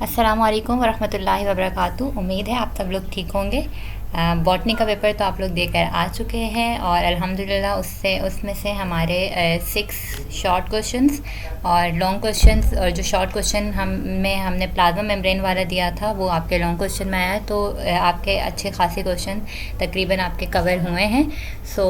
अस्सलाम वालेकुम वरहमतुल्लाहि वबरकातुहू। उम्मीद है आप सब लोग ठीक होंगे। बॉटनी का पेपर तो आप लोग देकर आ चुके हैं और अल्हम्दुलिल्लाह उसमें से हमारे 6 शॉर्ट क्वेश्चंस और लॉन्ग क्वेश्चंस, और जो शॉर्ट क्वेश्चन हमने प्लाज्मा मेम्ब्रेन वाला दिया था वो आपके लॉन्ग क्वेश्चन में आया, तो आपके अच्छे खासे क्वेश्चन तकरीबन आपके कवर हुए हैं। सो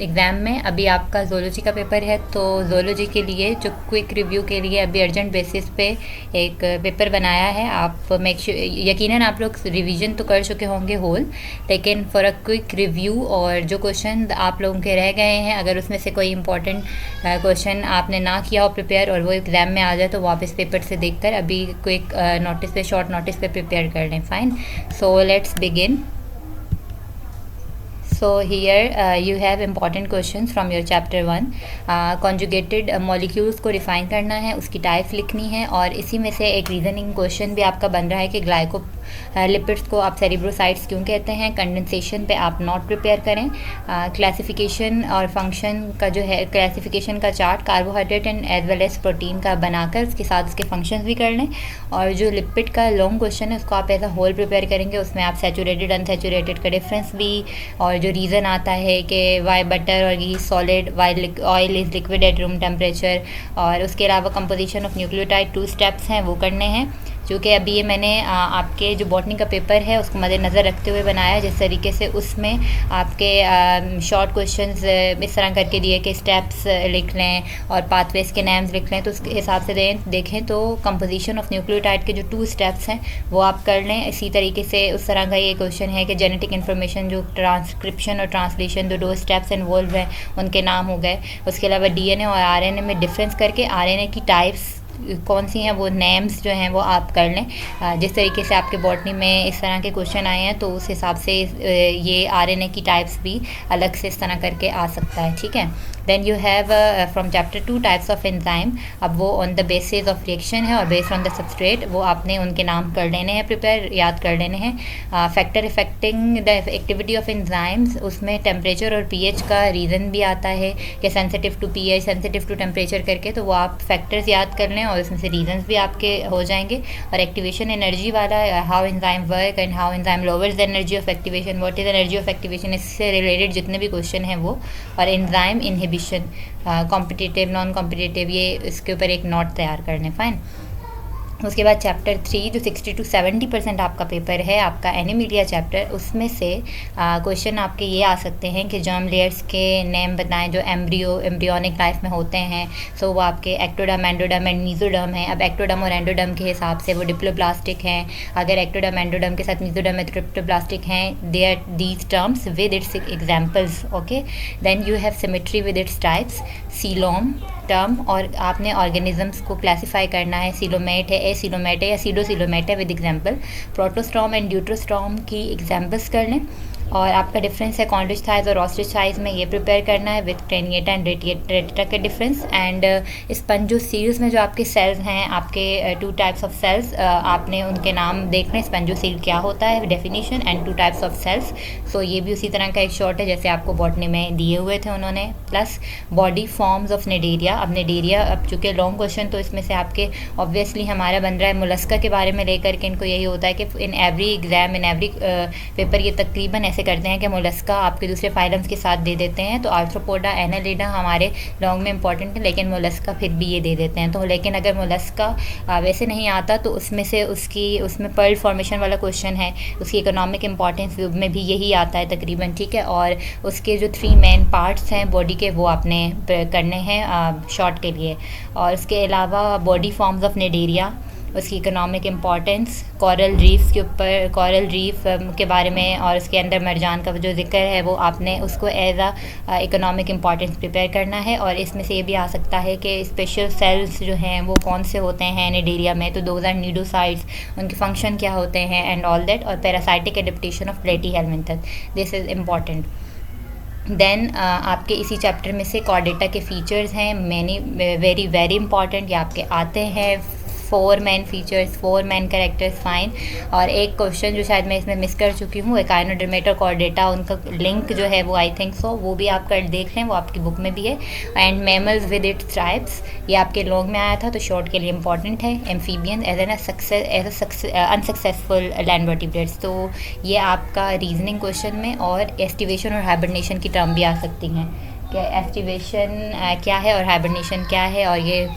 एग्ज़ाम में अभी आपका ज़ूलॉजी का पेपर है, तो ज़ूलॉजी के लिए जो क्विक रिव्यू के लिए अभी अर्जेंट बेसिस पे एक पेपर बनाया है। आप मेक श्योर, यकीनन आप लोग रिवीजन तो कर चुके होंगे होल, लेकिन फॉर अ क्विक रिव्यू और जो क्वेश्चन आप लोगों के रह गए हैं, अगर उसमें से कोई इंपॉर्टेंट क्वेश्चन आपने ना किया हो प्रिपेयर और वो एग्ज़ाम में आ जाए, तो वापस पेपर से देखकर अभी क्विक नोटिस पे, शॉर्ट नोटिस पे प्रिपेयर कर लें। Fine, so let's begin. So here you have important questions from your chapter 1। conjugated molecules को डिफ़ाइन करना है, उसकी टाइप्स लिखनी है, और इसी में से एक रीजनिंग क्वेश्चन भी आपका बन रहा है कि ग्लाइको लिपिड्स को आप सेरिब्रोसाइट्स क्यों कहते हैं। कंडेंसेशन पे आप नोट प्रिपेयर करें। क्लासिफिकेशन और फंक्शन का जो है, क्लासिफिकेशन का chart carbohydrate and as well as protein का बनाकर उसके साथ उसके फंक्शंस भी कर लें। और जो लिपिड का लॉन्ग क्वेश्चन है उसको आप एज अ होल प्रिपेयर करेंगे, उसमें आप सैचुरेटेड अनसैचुरेटेड का डिफरेंस भी, और जो रीज़न आता है कि वाई बटर और ghee solid, why oil is liquid at room temperature, और उसके अलावा कंपोजिशन ऑफ न्यूक्लियोटाइड 2 स्टेप्स हैं वो करने हैं। चूँकि अभी ये मैंने आपके जो बॉटनी का पेपर है उसको मद्देनज़र रखते हुए बनाया, जिस तरीके से उसमें आपके शॉर्ट क्वेश्चंस इस तरह करके दिए कि स्टेप्स लिख लें और पाथवेज के नेम्स लिख लें, तो उसके हिसाब से देखें तो कंपोजिशन ऑफ न्यूक्लियोटाइड के जो 2 स्टेप्स हैं वो आप कर लें। इसी तरीके से उस तरह का ये क्वेश्चन है कि जेनेटिक इन्फॉर्मेशन, जो ट्रांसक्रिप्शन और ट्रांसलेशन, जो 2 स्टेप्स इन्वॉल्व हैं उनके नाम हो गए। उसके अलावा डीएनए और आरएनए में डिफरेंस करके आरएनए की टाइप्स कौन सी हैं वो नेम्स जो हैं वो आप कर लें। जिस तरीके से आपके बॉटनी में इस तरह के क्वेश्चन आए हैं, तो उस हिसाब से ये आरएनए की टाइप्स भी अलग से इस तरह करके आ सकता है, ठीक है। Then you have from chapter 2 types of enzyme. अब वो on the basis of reaction है और बेस्ड ऑन द सबस्ट्रेट, वो आपने उनके नाम कर लेने हैं, प्रिपेयर याद कर लेने हैं। Factor effecting the activity of enzymes, उसमें टेम्परेचर और पीएच का रीज़न भी आता है कि sensitive to pH, sensitive to temperature करके, तो वो आप फैक्टर्स याद कर लें और उसमें से रीजंस भी आपके हो जाएंगे। और एक्टिवेशन एनर्जी वाला, how enzyme work and how enzyme louvers the energy of activation, what is energy of activation, इससे रिलेटेड जितने भी क्वेश्चन हैं वो। और enzyme inhibition, competitive non competitive, ये इसके ऊपर एक नोट तैयार करने। फाइन, उसके बाद चैप्टर 3 जो 60 to 70% आपका पेपर है, आपका एनीमीडिया चैप्टर, उसमें से क्वेश्चन आपके ये आ सकते हैं कि जर्म लेयर्स के नेम बताएं जो एम्ब्रियोनिक लाइफ में होते हैं। सो वो आपके एक्टोडर्म, एंडोडर्म एंड मीजोडर्म है। अब एक्टोडर्म और एंडोडर्म के हिसाब से वो डिप्लोप्लास्टिक हैं। अगर एक्टोडर्म एंडोडर्म के साथ मीजोडर्म में ट्रिप्टोप्लास्टिक हैं, they are these terms with its examples. Okay, then you have symmetry with its types, coelom term, और आपने ऑर्गेनिजम्स को क्लासीफाई करना है, सीलोमेट है, एसीलोमेट है या सीडोसीलोमेट है, विद एग्जांपल। प्रोटोस्टॉर्म एंड ड्यूट्रोस्टॉर्म की एग्जांपल्स कर लें। और आपका डिफरेंस है कॉन्ड्रिच थाइज और ऑस्ट्रिच थाइज में, ये प्रिपेयर करना है विद क्रेनिएटा एंड रेटिएटा के डिफरेंस। एंड स्पंजोसील्स में जो आपके सेल्स हैं, आपके 2 टाइप्स ऑफ सेल्स, आपने उनके नाम देख लें, स्पंजोसील क्या होता है, definition, and 2 types of cells. So ये भी उसी तरह का एक शॉर्ट है जैसे आपको बॉटनी में दिए हुए थे उन्होंने। Plus body forms of cnidaria. अब नेडेरिया, अब चूँकि लॉन्ग क्वेश्चन, तो इसमें से आपके ऑब्वियसली हमारा बन रहा है मोलस्का के बारे में लेकर के, इनको यही होता है कि in every exam, in every paper ये तकरीबन ऐसे करते हैं कि मोलस्का आपके दूसरे फाइलम्स के साथ दे देते हैं। तो आर्थ्रोपोडा, एनालिडा हमारे लॉन्ग में इंपॉर्टेंट है, लेकिन मोलस्का फिर भी ये दे देते हैं। तो लेकिन अगर मोलस्का वैसे नहीं आता, तो उसमें से उसमें पर्ल फॉर्मेशन वाला क्वेश्चन है, उसकी इकोनॉमिक इंपॉर्टेंस में भी यही आता है तकरीबन, ठीक है। और उसके जो 3 मेन पार्ट्स हैं बॉडी के, वो आपने करने हैं शॉर्ट के लिए। और उसके अलावा बॉडी फॉर्म्स ऑफ नेडेरिया, उसकी इकोनॉमिक इम्पॉर्टेंस, कोरल रीफ्स के ऊपर, कोरल रीफ के बारे में, और उसके अंदर मरजान का जो जिक्र है वो आपने उसको एज आ इकोनॉमिक इम्पॉर्टेंस प्रिपेयर करना है। और इसमें से ये भी आ सकता है कि स्पेशल सेल्स जो हैं वो कौन से होते हैं नेडेरिया में, तो दोज आर नीडोसाइट्स, उनके फंक्शन क्या होते हैं एंड ऑल दैट। और parasitic adaptation of platyhelminthes, this is important. Then आपके इसी चैप्टर में से कॉर्डेटा के फीचर्स हैं, मैनी वेरी वेरी इंपॉर्टेंट, ये आपके आते हैं 4 main features, 4 main characters, fine. और एक क्वेश्चन जो शायद मैं इसमें मिस कर चुकी हूँ, एकाइनोडर्मेटा कॉर्डेटा, उनका लिंक जो है वो आई थिंक सो वो भी आप कर देख लें, वो आपकी बुक में भी है। And mammals with its tribes, ये आपके लॉन्ग में आया था तो शॉर्ट के लिए इंपॉर्टेंट है। Amphibian as unsuccessful land vertebrates, तो ये आपका रीजनिंग क्वेश्चन में। और एस्टिवेशन और हाइबरनेशन की टर्म भी आ सकती हैं कि एस्टिवेशन क्या है और हाइबरनेशन क्या है, और ये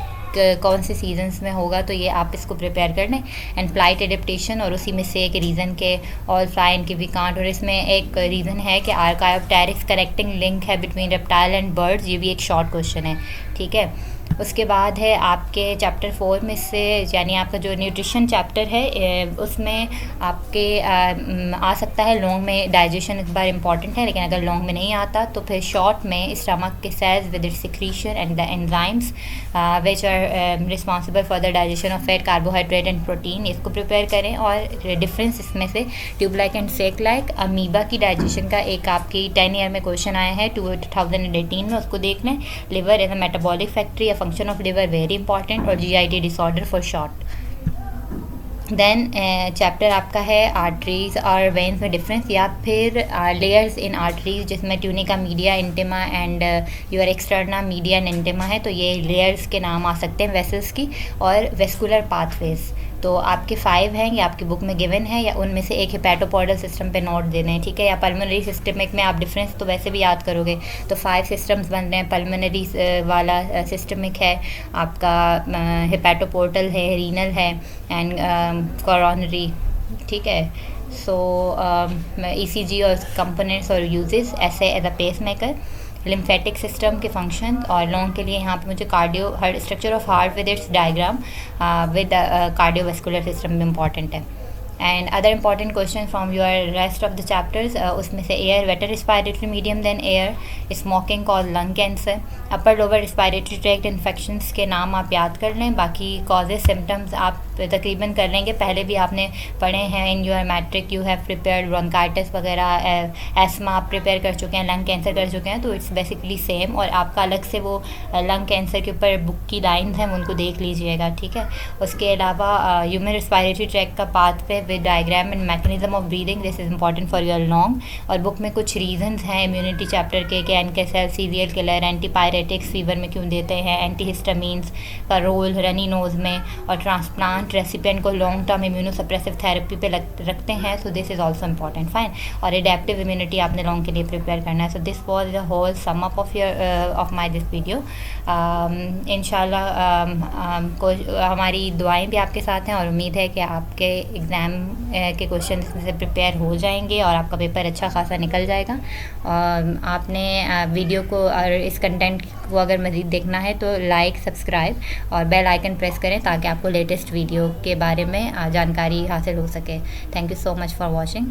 कौन से सीजन्स में होगा, तो ये आप इसको प्रिपेयर कर लें। एंड फ्लाइट एडेप्टेशन, और उसी में से एक रीज़न के all fly and we can't, और इसमें एक रीज़न है कि आर्कायोप्टेरिक्स कनेक्टिंग लिंक है बिटवीन रेप्टाइल एंड बर्ड्स, ये भी एक शॉर्ट क्वेश्चन है, ठीक है। उसके बाद है आपके चैप्टर 4 में से, यानी आपका जो न्यूट्रिशन चैप्टर है उसमें आपके आ सकता है लॉन्ग में डाइजेशन इस बार इम्पॉर्टेंट है, लेकिन अगर लॉन्ग में नहीं आता तो फिर शॉर्ट में स्टमक के cells with its secretion and the enzymes which are responsible for the digestion of fat, carbohydrate and protein, इसको प्रिपेयर करें। और डिफरेंस इसमें से tube like and sac like, amoeba की डाइजेशन का एक आपकी 10 ईयर में क्वेश्चन आया है 2018 में, उसको देख लें। Liver as a metabolic factory, a function of liver very important, और GIT disorder for short. Then chapter आपका है आर्टरीज और वेन्स में डिफरेंस, या फिर लेयर्स इन आर्टरीज, जिसमें tunica media, intima and your externa media and intima है, तो ये लेयर्स के नाम आ सकते हैं वेसल्स की। और वेस्कुलर पाथवेज, तो आपके 5 हैं, या आपकी बुक में गिवन है, या उनमें से एक हिपैटोपोडल सिस्टम पे नोट देने हैं, ठीक है। या पल्मोनरी सिस्टमिक में आप डिफरेंस तो वैसे भी याद करोगे, तो 5 सिस्टम्स बन रहे हैं। पल्मोनरी वाला सिस्टमिक है आपका, हिपैटोपोर्टल है, रीनल है, एंड कोरोनरी, ठीक है। सो ECG और कंपोनेंट्स और यूजेस ऐसे as a pacemaker, lymphatic system के फंक्शन, और लॉन्ग के लिए यहाँ पे मुझे cardio structure of heart with its diagram with cardiovascular system भी इंपॉर्टेंट है। And other important question from your rest of the chapters, उसमें से air, water respiratory medium then air, smoking cause lung cancer, upper lower respiratory tract infections के नाम आप याद कर लें, बाकी कॉजेज सिम्टम्स आप तकरीबन कर लेंगे, पहले भी आपने पढ़े हैं in your matric, you have prepared bronchitis वगैरह, एस्मा आप प्रिपेयर कर चुके हैं, लंग कैंसर कर चुके हैं, तो इट्स बेसिकली सेम। और आपका अलग से वो लंग कैंसर के ऊपर बुक की लाइन्स हैं, उनको देख लीजिएगा, ठीक है। उसके अलावा ह्यूमन रिस्पायरेटरी ट्रैक्ट का pathway with diagram and mechanism of breathing, this is important for your long. और बुक में कुछ रीजंस हैं इम्यूनिटी चैप्टर के, NK cell, serial killer, antipyretics fever में क्यों देते हैं, एंटीहिस्टामीन्स का रोल रनी नोज में, और ट्रांसप्लांट रेसिपिएंट को लॉन्ग टर्म इम्यूनोसप्रेसिव थेरेपी पे रखते हैं, so this is also important, fine. और एडेप्टिव इम्यूनिटी आपने लॉन्ग के लिए प्रिपेयर करना है। So this was the whole sum up of my this video. इंशाल्लाह हमारी दुआएं भी आपके साथ हैं, और उम्मीद है कि आपके एग्ज़ाम के क्वेश्चन से प्रिपेयर हो जाएंगे और आपका पेपर अच्छा खासा निकल जाएगा। आपने वीडियो को और इस कंटेंट को अगर मज़ीद देखना है तो लाइक, सब्सक्राइब और बेल आइकन प्रेस करें, ताकि आपको लेटेस्ट वीडियो के बारे में जानकारी हासिल हो सके। Thank you so much for watching.